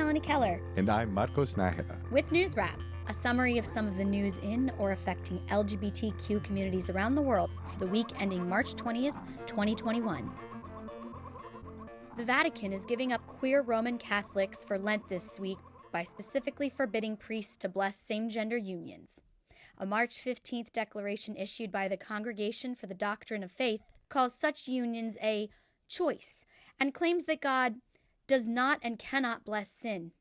Melanie Keller. And I'm Marcos Nájera. With NewsWrap, a summary of some of the news in or affecting LGBTQ communities around the world for the week ending March 20th, 2021. The Vatican is giving up queer Roman Catholics for Lent this week by specifically forbidding priests to bless same-gender unions. A March 15th declaration issued by the Congregation for the Doctrine of Faith calls such unions a choice and claims that God does not and cannot bless sin.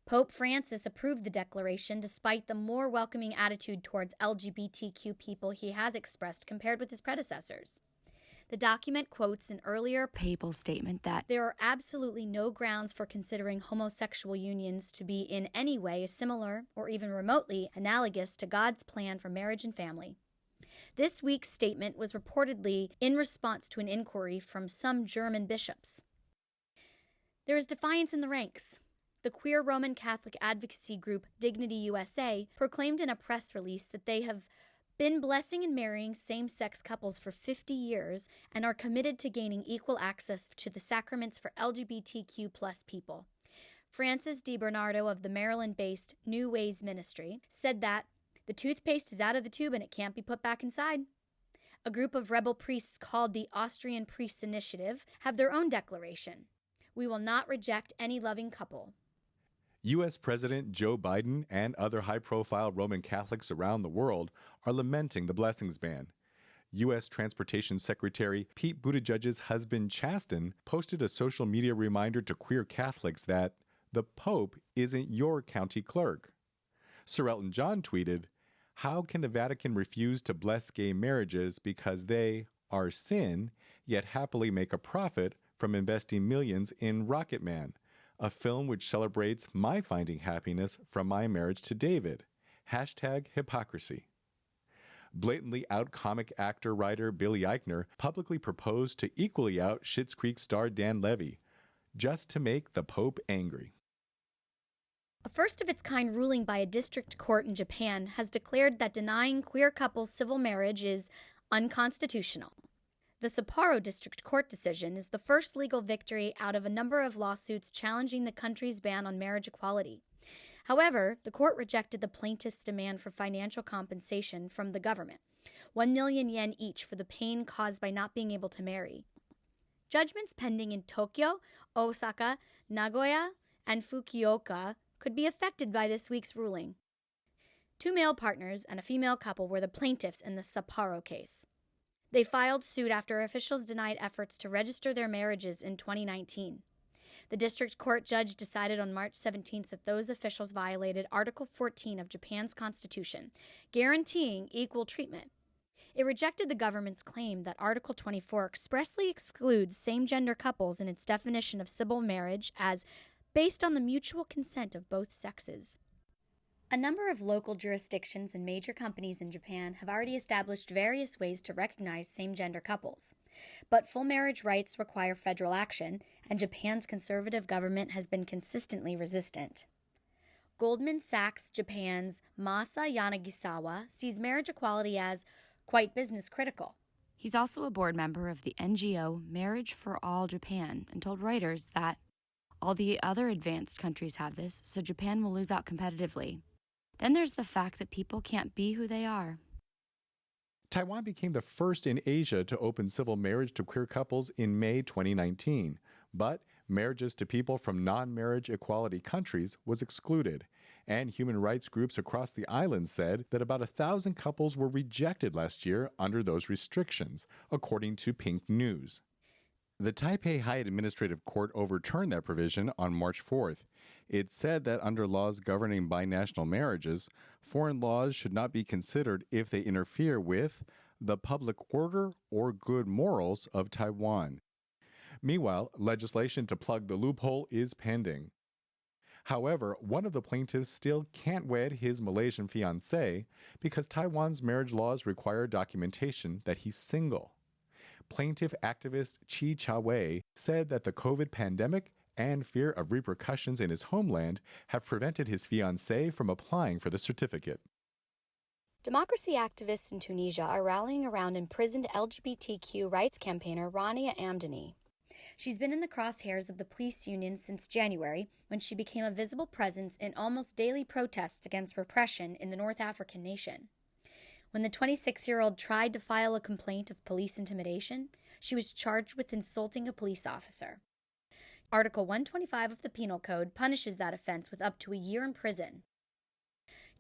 Pope Francis approved the declaration despite the more welcoming attitude towards LGBTQ people he has expressed compared with his predecessors. The document quotes an earlier papal statement that there are absolutely no grounds for considering homosexual unions to be in any way similar or even remotely analogous to God's plan for marriage and family. This week's statement was reportedly in response to an inquiry from some German bishops. There is defiance in the ranks. The queer Roman Catholic advocacy group Dignity USA proclaimed in a press release that they have been blessing and marrying same-sex couples for 50 years and are committed to gaining equal access to the sacraments for LGBTQ+ people. Francis DiBernardo of the Maryland-based New Ways Ministry said that the toothpaste is out of the tube and it can't be put back inside. A group of rebel priests called the Austrian Priests Initiative have their own declaration. We will not reject any loving couple. U.S. President Joe Biden and other high-profile Roman Catholics around the world are lamenting the blessings ban. U.S. Transportation Secretary Pete Buttigieg's husband Chasten posted a social media reminder to queer Catholics that the Pope isn't your county clerk. Sir Elton John tweeted, "How can the Vatican refuse to bless gay marriages because they are sin, yet happily make a profit from investing millions in Rocket Man, a film which celebrates my finding happiness from my marriage to David. #hypocrisy. Blatantly out comic actor-writer Billy Eichner publicly proposed to equally out Schitt's Creek star Dan Levy, just to make the Pope angry. A first-of-its-kind ruling by a district court in Japan has declared that denying queer couples civil marriage is unconstitutional. The Sapporo District Court decision is the first legal victory out of a number of lawsuits challenging the country's ban on marriage equality. However, the court rejected the plaintiffs' demand for financial compensation from the government, 1 million yen each for the pain caused by not being able to marry. Judgments pending in Tokyo, Osaka, Nagoya, and Fukuoka could be affected by this week's ruling. 2 male partners and a female couple were the plaintiffs in the Sapporo case. They filed suit after officials denied efforts to register their marriages in 2019. The district court judge decided on March 17th that those officials violated Article 14 of Japan's constitution, guaranteeing equal treatment. It rejected the government's claim that Article 24 expressly excludes same-gender couples in its definition of civil marriage as based on the mutual consent of both sexes. A number of local jurisdictions and major companies in Japan have already established various ways to recognize same-gender couples. But full marriage rights require federal action, and Japan's conservative government has been consistently resistant. Goldman Sachs Japan's Masa Yanagisawa sees marriage equality as quite business critical. He's also a board member of the NGO Marriage for All Japan and told Reuters that all the other advanced countries have this, so Japan will lose out competitively. Then there's the fact that people can't be who they are. Taiwan became the first in Asia to open civil marriage to queer couples in May 2019, but marriages to people from non-marriage equality countries was excluded, and human rights groups across the island said that about 1,000 couples were rejected last year under those restrictions, according to Pink News. The Taipei High Administrative Court overturned that provision on March 4th. It said that under laws governing binational marriages, foreign laws should not be considered if they interfere with the public order or good morals of Taiwan. Meanwhile, legislation to plug the loophole is pending. However, one of the plaintiffs still can't wed his Malaysian fiancée because Taiwan's marriage laws require documentation that he's single. Plaintiff activist Chi Cha-wei said that the COVID pandemic and fear of repercussions in his homeland have prevented his fiancée from applying for the certificate. Democracy activists in Tunisia are rallying around imprisoned LGBTQ rights campaigner Rania Amdani. She's been in the crosshairs of the police union since January, when she became a visible presence in almost daily protests against repression in the North African nation. When the 26-year-old tried to file a complaint of police intimidation, she was charged with insulting a police officer. Article 125 of the Penal Code punishes that offense with up to a year in prison.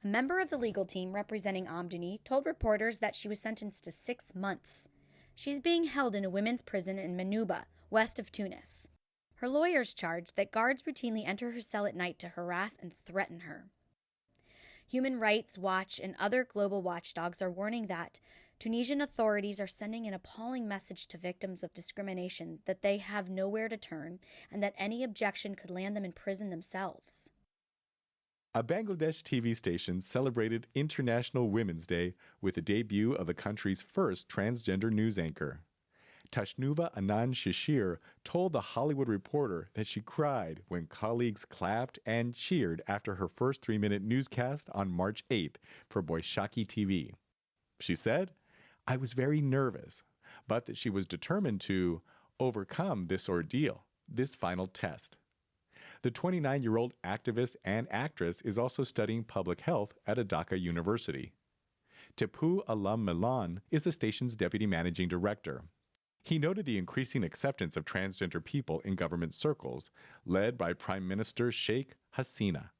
A member of the legal team representing Amdouni told reporters that she was sentenced to 6 months. She's being held in a women's prison in Manouba, west of Tunis. Her lawyers charged that guards routinely enter her cell at night to harass and threaten her. Human Rights Watch and other global watchdogs are warning that Tunisian authorities are sending an appalling message to victims of discrimination that they have nowhere to turn and that any objection could land them in prison themselves. A Bangladesh TV station celebrated International Women's Day with the debut of the country's first transgender news anchor. Tashnuva Anand Shishir told The Hollywood Reporter that she cried when colleagues clapped and cheered after her first 3-minute newscast on March 8th for Boishaki TV. She said, "I was very nervous, but that she was determined to overcome this ordeal, this final test." The 29-year-old activist and actress is also studying public health at a Dhaka university. Tipu Alam Milan is the station's deputy managing director. He noted the increasing acceptance of transgender people in government circles, led by Prime Minister Sheikh Hasina.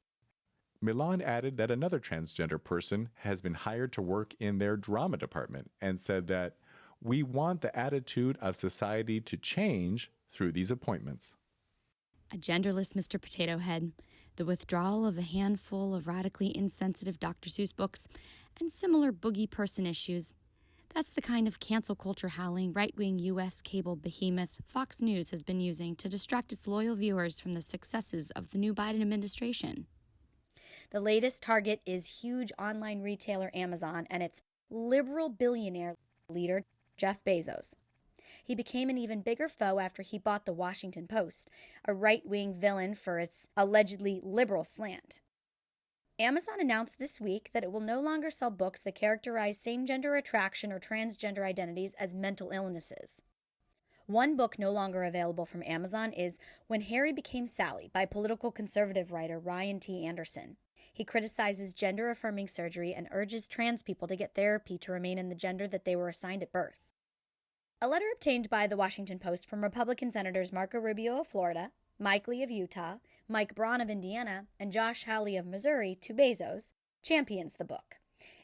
Milan added that another transgender person has been hired to work in their drama department and said that, "We want the attitude of society to change through these appointments." A genderless Mr. Potato Head, the withdrawal of a handful of radically insensitive Dr. Seuss books, and similar boogie person issues. That's the kind of cancel culture howling right-wing U.S. cable behemoth Fox News has been using to distract its loyal viewers from the successes of the new Biden administration. The latest target is huge online retailer Amazon and its liberal billionaire leader, Jeff Bezos. He became an even bigger foe after he bought the Washington Post, a right-wing villain for its allegedly liberal slant. Amazon announced this week that it will no longer sell books that characterize same-gender attraction or transgender identities as mental illnesses. One book no longer available from Amazon is When Harry Became Sally by political conservative writer Ryan T. Anderson. He criticizes gender-affirming surgery and urges trans people to get therapy to remain in the gender that they were assigned at birth. A letter obtained by the Washington Post from Republican Senators Marco Rubio of Florida, Mike Lee of Utah, Mike Braun of Indiana, and Josh Hawley of Missouri to Bezos champions the book.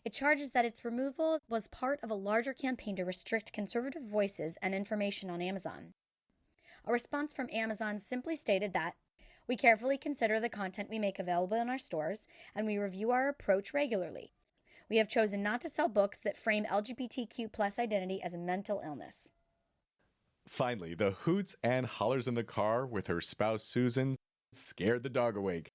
It charges that its removal was part of a larger campaign to restrict conservative voices and information on Amazon. A response from Amazon simply stated that, "We carefully consider the content we make available in our stores, and we review our approach regularly. We have chosen not to sell books that frame LGBTQ+ identity as a mental illness." Finally, the hoots and hollers in the car with her spouse Susan scared the dog awake.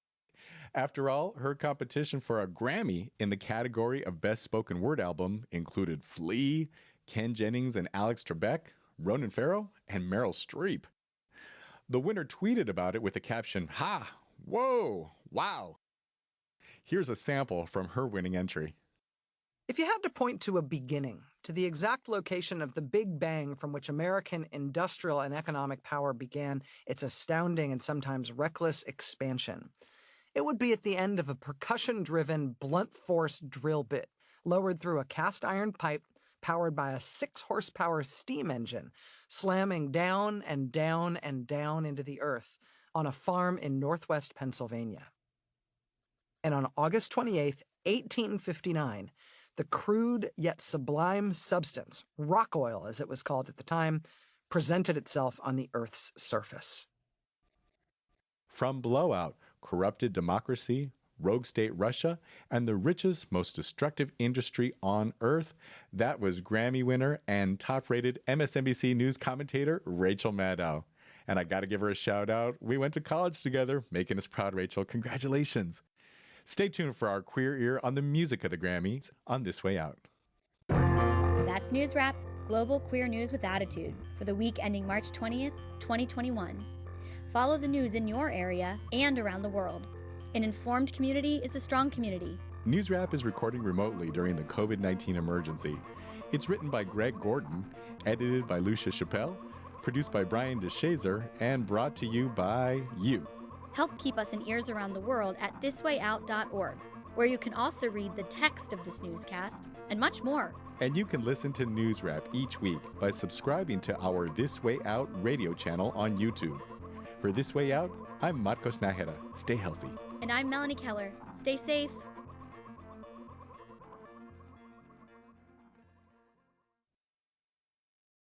After all, her competition for a Grammy in the category of Best Spoken Word Album included Flea, Ken Jennings and Alex Trebek, Ronan Farrow, and Meryl Streep. The winner tweeted about it with the caption, "Ha! Whoa! Wow!" Here's a sample from her winning entry. If you had to point to a beginning, to the exact location of the Big Bang from which American industrial and economic power began its astounding and sometimes reckless expansion, it would be at the end of a percussion-driven, blunt-force drill bit lowered through a cast-iron pipe powered by a 6-horsepower steam engine, slamming down and down and down into the earth on a farm in northwest Pennsylvania. And on August 28, 1859, the crude yet sublime substance, rock oil as it was called at the time, presented itself on the Earth's surface. From blowout, corrupted democracy, rogue state Russia, and the richest, most destructive industry on Earth, that was Grammy winner and top-rated MSNBC News commentator Rachel Maddow. And I gotta give her a shout out. We went to college together, making us proud, Rachel. Congratulations. Stay tuned for our queer ear on the music of the Grammys on This Way Out. That's NewsWrap, global queer news with attitude, for the week ending March 20th, 2021. Follow the news in your area and around the world. An informed community is a strong community. NewsWrap is recording remotely during the COVID-19 emergency. It's written by Greg Gordon, edited by Lucia Chappelle, produced by Brian DeShazer and brought to you by you. Help keep us in ears around the world at thiswayout.org, where you can also read the text of this newscast and much more. And you can listen to NewsWrap each week by subscribing to our This Way Out radio channel on YouTube. For This Way Out, I'm Marcos Nájera. Stay healthy. And I'm Melanie Keller. Stay safe.